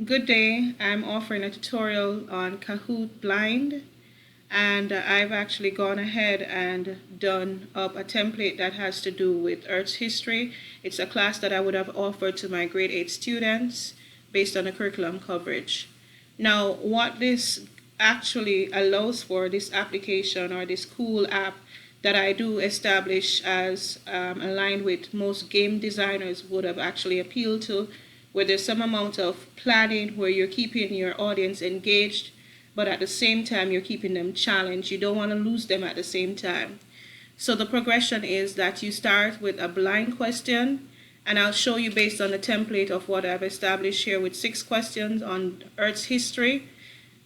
Good day. I'm offering a tutorial on Kahoot Blind, and I've actually gone ahead and done up a template that has to do with Earth's history. It's a class that I would have offered to my grade 8 students based on the curriculum coverage. Now, what this actually allows for, this application or this cool app that I do establish as aligned with most game designers would have actually appealed to, where there's some amount of planning where you're keeping your audience engaged, but at the same time you're keeping them challenged. You don't want to lose them at the same time. So the progression is that you start with a blind question, and I'll show you based on the template of what I've established here with 6 questions on Earth's history.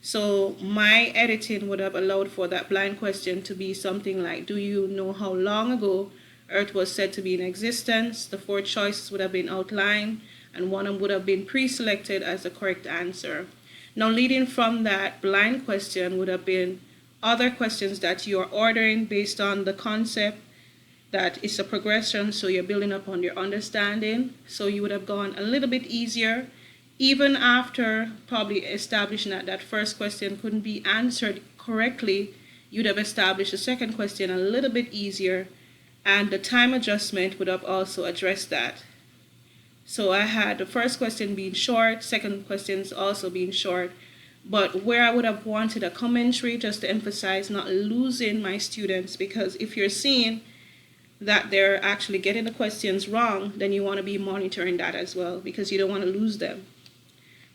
So my editing would have allowed for that blind question to be something like, do you know how long ago Earth was said to be in existence? The 4 choices would have been outlined, and one of them would have been pre-selected as the correct answer. Now, leading from that blind question would have been other questions that you are ordering based on the concept that it's a progression, so you're building up on your understanding. So you would have gone a little bit easier, even after probably establishing that that first question couldn't be answered correctly. You'd have established the second question a little bit easier, and the time adjustment would have also addressed that. So I had the first question being short, second questions also being short, but where I would have wanted a commentary just to emphasize not losing my students, because if you're seeing that they're actually getting the questions wrong, then you want to be monitoring that as well, because you don't want to lose them.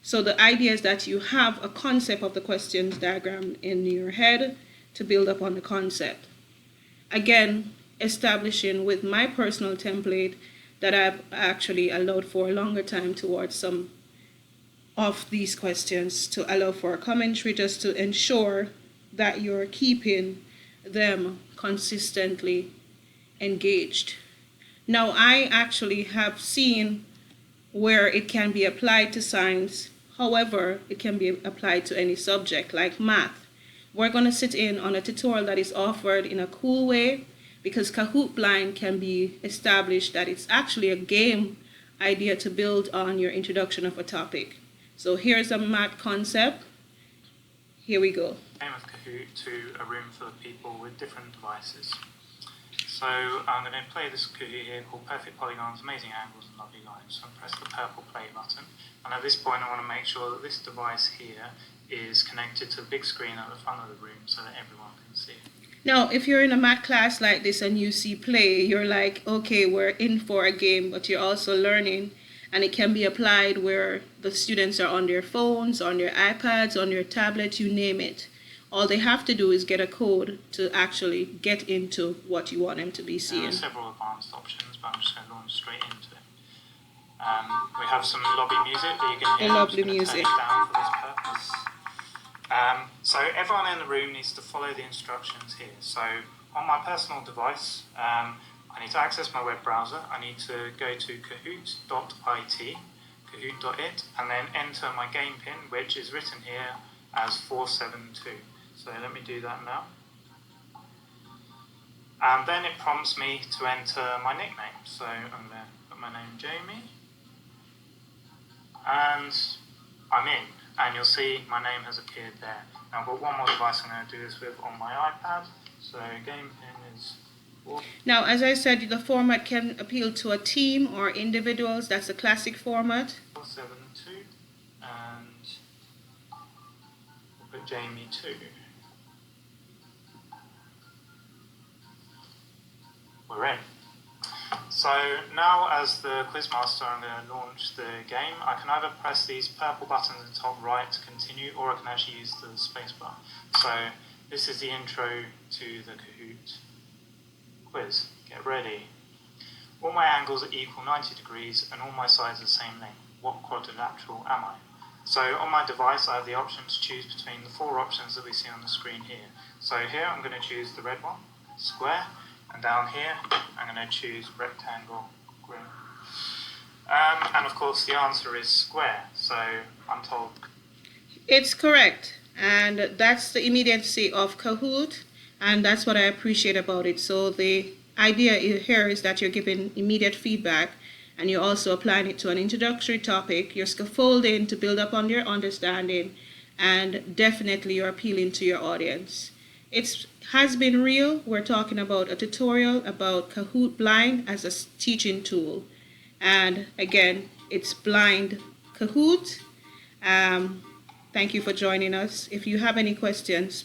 So the idea is that you have a concept of the questions diagram in your head to build up on the concept. Again, establishing with my personal template that I've actually allowed for a longer time towards some of these questions to allow for a commentary, just to ensure that you're keeping them consistently engaged. Now, I actually have seen where it can be applied to science. However, it can be applied to any subject like math. We're going to sit in on a tutorial that is offered in a cool way, because Kahoot Blind can be established that it's actually a game idea to build on your introduction of a topic. So here's a math concept. Here we go. Game of Kahoot to a room full of people with different devices. So I'm going to play this Kahoot here called Perfect Polygons, Amazing Angles and Lovely Lines. So press the purple play button, and at this point I want to make sure that this device here is connected to the big screen at the front of the room so that everyone can see it. Now, if you're in a math class like this and you see play, you're like, okay, we're in for a game, but you're also learning, and it can be applied where the students are on their phones, on their iPads, on their tablets, you name it. All they have to do is get a code to actually get into what you want them to be seeing. There are several advanced options, but I'm just going to launch straight into it. We have some lobby music that you can hear. Lovely music. Turn it down for this purpose. So everyone in the room needs to follow the instructions here. So on my personal device, I need to access my web browser. I need to go to kahoot.it, kahoot.it, and then enter my game pin, which is written here as 472. So let me do that now. And then it prompts me to enter my nickname. So I'm going to put my name Jamie, and I'm in. And you'll see my name has appeared there. Now I've got one more device I'm going to do this with on my iPad. So game pin is 4. Now, as I said, the format can appeal to a team or individuals. That's the classic format. 472, and we'll put Jamie 2. We're in. So now, as the quizmaster, I'm going to launch the game. I can either press these purple buttons at the top right to continue, or I can actually use the spacebar. So this is the intro to the Kahoot quiz. Get ready. All my angles are equal 90 degrees and all my sides are the same length. What quadrilateral am I? So on my device I have the option to choose between the 4 options that we see on the screen here. So here I'm going to choose the red one, square, and down here I'm going to choose rectangle, green. And of course the answer is square, so I'm told It's correct, and that's the immediacy of Kahoot, and that's what I appreciate about it. So the idea here is that you're giving immediate feedback, and you're also applying it to an introductory topic, you're scaffolding to build up on your understanding, and definitely you're appealing to your audience. It has been real. We're talking about a tutorial about Kahoot Blind as a teaching tool. And again, it's Blind Kahoot. Thank you for joining us. If you have any questions,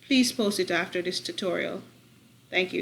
please post it after this tutorial. Thank you.